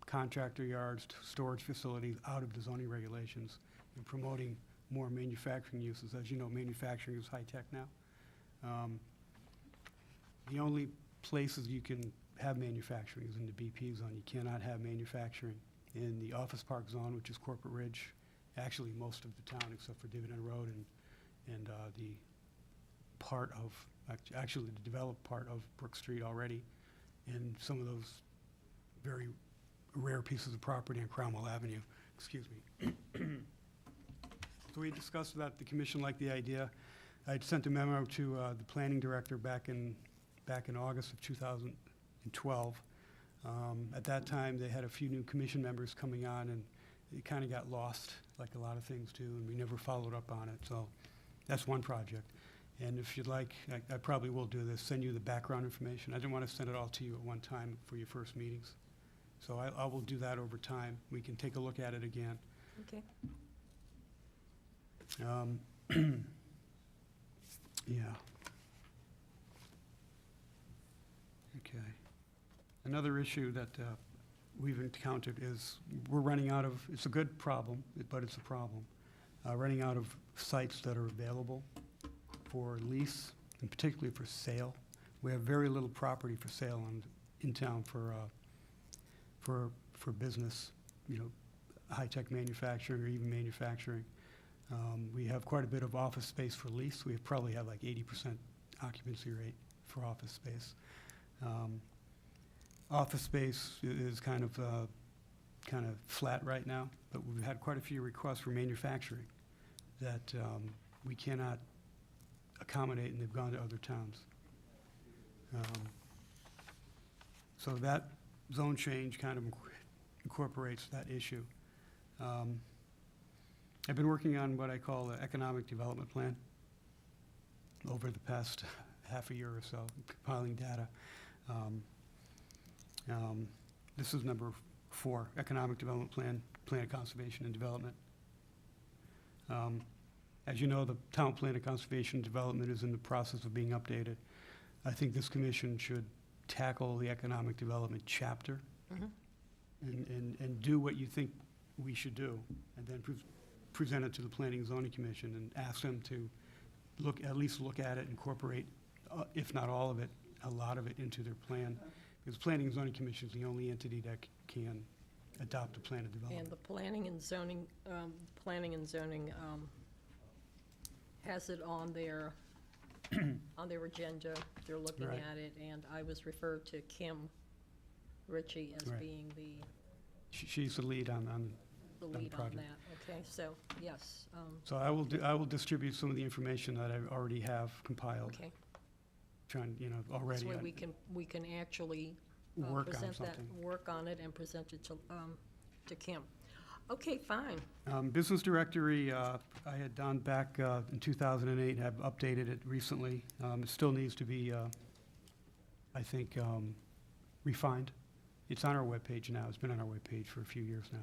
contractor yards, storage facilities out of the zoning regulations and promoting more manufacturing uses. As you know, manufacturing is high-tech now. The only places you can have manufacturing is in the BP zone. You cannot have manufacturing in the office park zone, which is Corporate Ridge, actually most of the town except for Dividend Road and the part of, actually the developed part of Brook Street already, and some of those very rare pieces of property on Cromwell Avenue. Excuse me. So we discussed that. The commission liked the idea. I'd sent a memo to the planning director back in August of 2012. At that time, they had a few new commission members coming on, and it kind of got lost, like a lot of things do, and we never followed up on it. So that's one project. And if you'd like, I probably will do this, send you the background information. I didn't want to send it all to you at one time for your first meetings. So I will do that over time. We can take a look at it again. okay. Yeah. Okay. Another issue that we've encountered is we're running out of, it's a good problem, but it's a problem, running out of sites that are available for lease and particularly for sale. We have very little property for sale in town for business, high-tech manufacturing or even manufacturing. We have quite a bit of office space for lease. We probably have like 80% occupancy rate for office space. Office space is kind of flat right now, but we've had quite a few requests for manufacturing that we cannot accommodate, and they've gone to other towns. So that zone change kind of incorporates that issue. I've been working on what I call the economic development plan over the past half a year or so, compiling data. This is number 4, economic development plan, plan of conservation and development. As you know, the town plan of conservation and development is in the process of being updated. I think this commission should tackle the economic development chapter and do what you think we should do, and then present it to the Planning and Zoning Commission and ask them to at least look at it, incorporate, if not all of it, a lot of it into their plan. Because Planning and Zoning Commission is the only entity that can adopt a plan of development. And the planning and zoning, has it on their agenda. They're looking Right. at it, and I was referred to Kim Ritchie as Right. being the She's the lead on the the lead on project. that. Okay, so, yes, So I will distribute some of the information that I already have compiled, okay. trying, This already way we can actually work on present that, something. work on it and present it to Kim. Okay, fine. Business directory, I had done back in 2008, have updated it recently. It still needs to be, I think, refined. It's on our webpage now. It's been on our webpage for a few years now.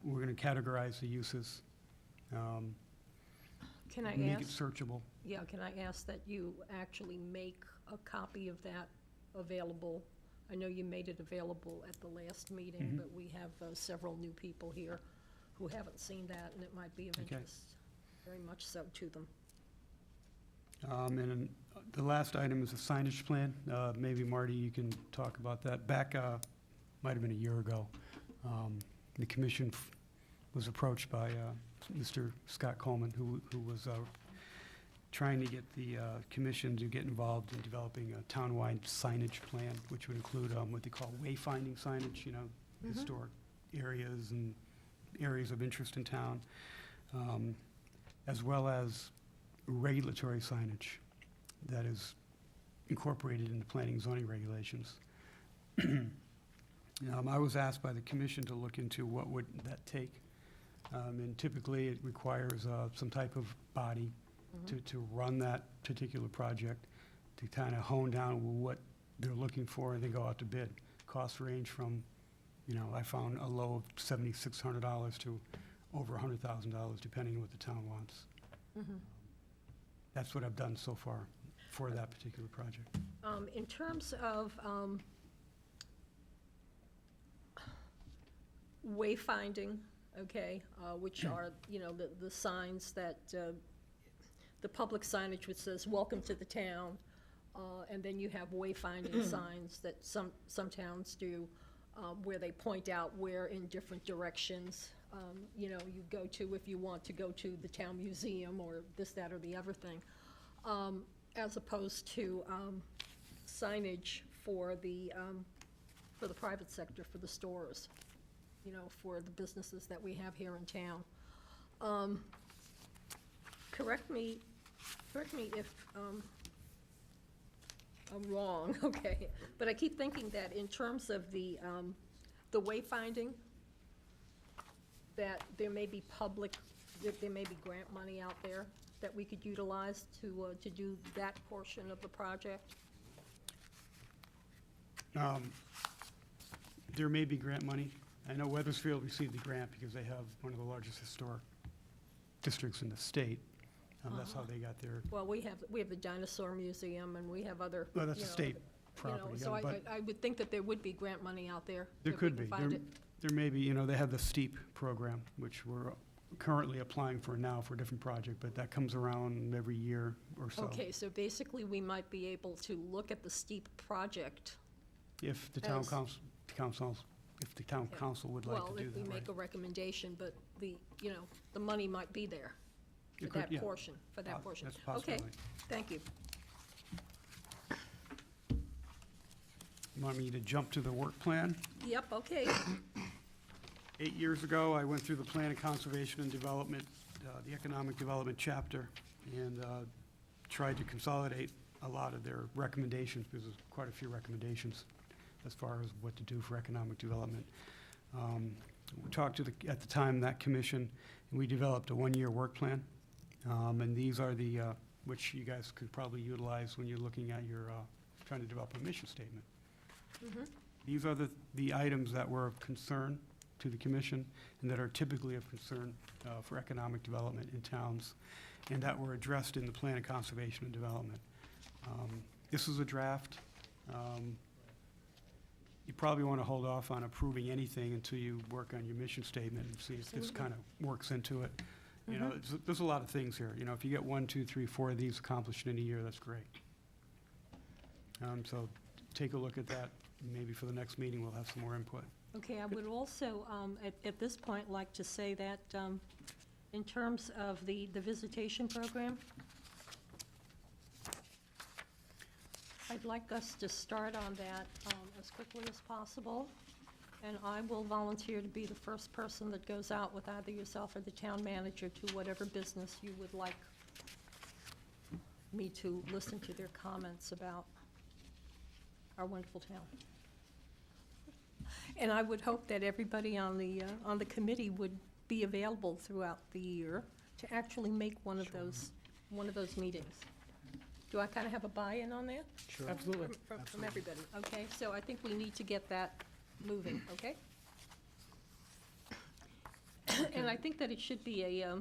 We're going to categorize the uses, Can I make it ask, searchable. yeah, can I ask that you actually make a copy of that available? I know you made it available at the last meeting, Mhm. but we have several new people here who haven't seen that, and it might be of Okay. interest, very much so, to them. And then the last item is a signage plan. Maybe Marty, you can talk about that. Back, might have been a year ago, the commission was approached by Mr. Scott Coleman, who was trying to get the commission to get involved in developing a townwide signage plan, which would include what they call wayfinding signage, historic areas and areas of interest in town, as well as regulatory signage that is incorporated in the planning and zoning regulations. I was asked by the commission to look into what would that take. And typically, it requires some type of body to run that particular project, to kind of hone down what they're looking for, and then go out to bid. Costs range from, I found a low of $7,600 to over $100,000, depending on what the town wants. That's what I've done so far for that particular project. In terms of wayfinding, okay, which are, the signs that, the public signage which says, "Welcome to the town," and then you have wayfinding signs that some towns do, where they point out where in different directions, you go to if you want to go to the town museum or this, that, or the other thing, as opposed to signage for the private sector, for the stores, for the businesses that we have here in town. Correct me if I'm wrong, okay, but I keep thinking that in terms of the wayfinding, that there may be there may be grant money out there that we could utilize to do that portion of the project. There may be grant money. I know Weathersfield received the grant because they have one of the largest historic districts in the state. That's how they got their, Well, we have the Dinosaur Museum, and we have other, well, that's a state you know, property. so yeah, but I would think that there would be grant money out there. there if we could can be. find it. There may be, they have the STEEP program, which we're currently applying for now for a different project, but that comes around every year or so. Okay, so basically, we might be able to look at the STEEP project. If the town As- council, if the town Yeah. council would like Well, to do if we that, right? make a recommendation, but the money might be there for It could, that yeah. portion, for that portion. That's a possibility. Okay, thank you. You want me to jump to the work plan? Yep, okay. 8 years ago, I went through the Plan of Conservation and Development, the Economic Development chapter, and tried to consolidate a lot of their recommendations, because there's quite a few recommendations as far as what to do for economic development. We talked to at the time, that commission, and we developed a one-year work plan. And these are the, which you guys could probably utilize when you're looking at your, trying to develop a mission statement. These are the items that were of concern to the commission and that are typically of concern for economic development in towns, and that were addressed in the Plan of Conservation and Development. This is a draft. You probably want to hold off on approving anything until you work on your mission statement and see if this Absolutely. kind of works into it. There's a lot of things here. If you get 1, 2, 3, 4 of these accomplished in a year, that's great. So take a look at that. Maybe for the next meeting, we'll have some more input. Okay, I would also, at this point, like to say that in terms of the visitation program, I'd like us to start on that as quickly as possible. And I will volunteer to be the first person that goes out with either yourself or the town manager to whatever business you would like me to listen to their comments about our wonderful town. And I would hope that everybody on the committee would be available throughout the year to actually make one of those meetings. Do I kind of have a buy-in on that? Sure. Absolutely. From everybody, okay? So I think we need to get that moving, okay? And I think that it should be a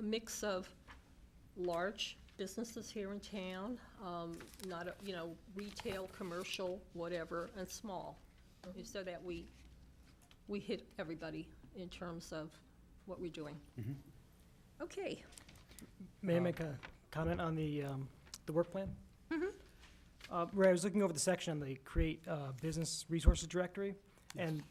mix of large businesses here in town, not, retail, commercial, whatever, and small, so that we hit everybody in terms of what we're doing. Okay. May I make a comment on the work plan? Ray, I was looking over the section on the Create Business Resources Directory, and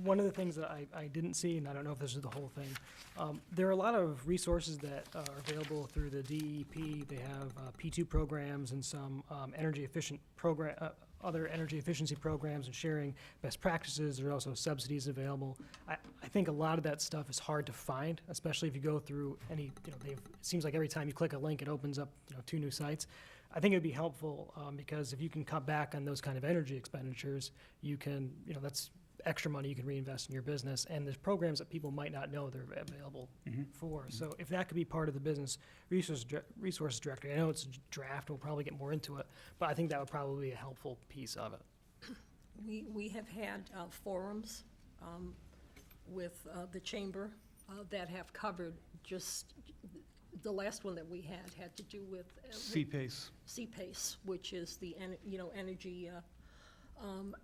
one of the things that I didn't see, and I don't know if this is the whole thing, there are a lot of resources that are available through the DEP. They have P2 programs and some energy efficient program, other energy efficiency programs and sharing best practices. There are also subsidies available. I think a lot of that stuff is hard to find, especially if you go through any, it seems like every time you click a link, it opens up, 2 new sites. I think it'd be helpful because if you can cut back on those kind of energy expenditures, you can, that's extra money you can reinvest in your business. And there's programs that people might not know they're available for. So if that could be part of the business resources directory, I know it's a draft, we'll probably get more into it, but I think that would probably be a helpful piece of it. We have had forums with the chamber that have covered just, the last one that we had to do with CPACE. CPACE, which is the energy,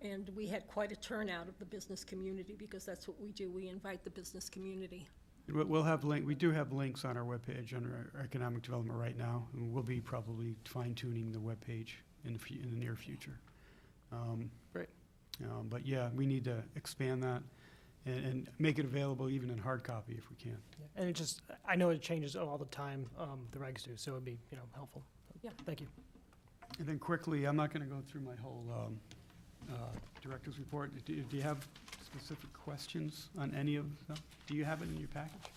and we had quite a turnout of the business community because that's what we do. We invite the business community. We'll have we do have links on our webpage under our economic development right now, and we'll be probably fine-tuning the webpage in the near future. Great. But yeah, we need to expand that and make it available even in hard copy if we can. Yeah. And it just, I know it changes all the time, the regs do, so it'd be, helpful. Yeah. Thank you. And then quickly, I'm not going to go through my whole director's report. Do you have specific questions on any of them? Do you have it in your package?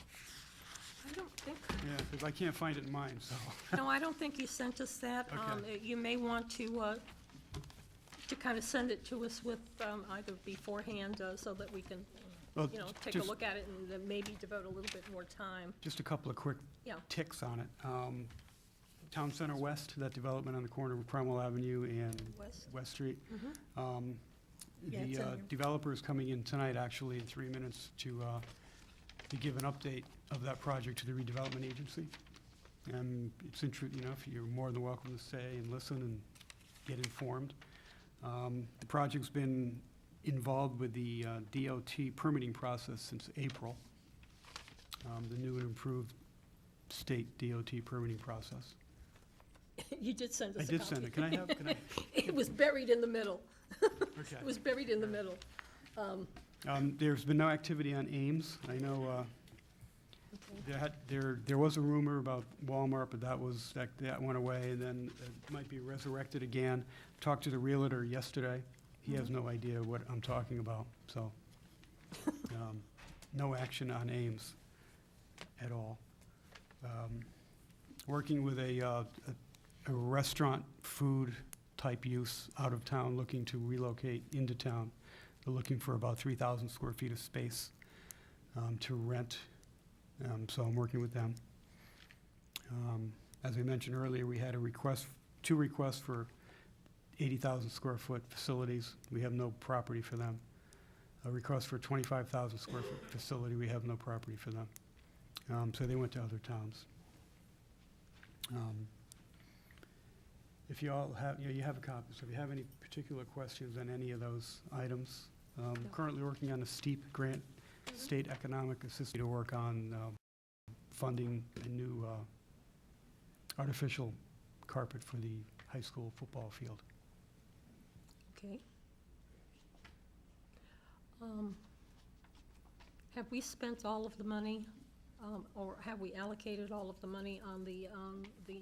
I don't think, Yeah, because I can't find it in mine, so. no, I don't think you sent us that. Okay. You may want to kind of send it to us with either beforehand so that we can, Well, take a just- look at it and then maybe devote a little bit more time. Just a couple of quick Yeah. ticks on it. Town Center West, that development on the corner of Cromwell Avenue and West Street. Yeah, it's in The here. developer is coming in tonight, actually, in 3 minutes to give an update of that project to the redevelopment agency. And it's if you're more than welcome to stay and listen and get informed. The project's been involved with the DOT permitting process since April. The new and improved state DOT permitting process. You did send us I a did copy. send it. Can I have? It was buried in the middle. Okay. It was buried in the middle. There's been no activity on Ames. I know there was a rumor about Walmart, but that went away, and then it might be resurrected again. Talked to the realtor yesterday. He has no idea what I'm talking about, so no action on Ames at all. Working with a restaurant food type use out of town, looking to relocate into town. They're looking for about 3,000 square feet of space to rent, so I'm working with them. As I mentioned earlier, we had two requests for 80,000 square foot facilities. We have no property for them. A request for 25,000 square foot facility. We have no property for them. So they went to other towns. If you all have, you have a copy, so if you have any particular questions on any of those items, currently working on a STEEP grant, State Economic Assistance, to work on funding a new artificial carpet for the high school football field. Okay. Have we spent all of the money, or have we allocated all of the money on the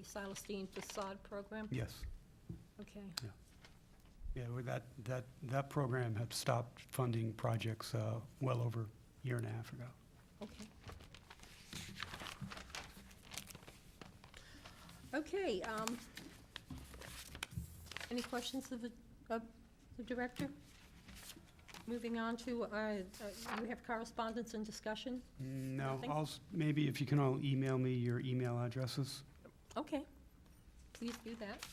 Celestine facade program? Yes. Okay. Yeah. Yeah, well, that program had stopped funding projects well over a year and a half ago. Okay. Okay, any questions of the director? Moving on to, you have correspondence and discussion? No, Nothing? maybe if you can all email me your email addresses. Okay, please do that.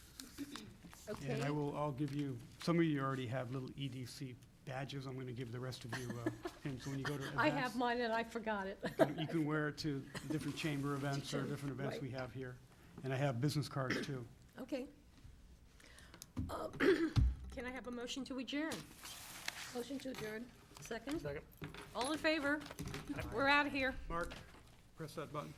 Okay. And I'll give you, some of you already have little EDC badges. I'm going to give the rest of you, and so when you go to events. I have mine and I forgot it. You can wear it to different chamber events or different events Right. we have here. And I have business cards too. Okay. Can I have a motion to adjourn? Motion to adjourn. Second? Second. All in favor? We're out of here. Mark, press that button.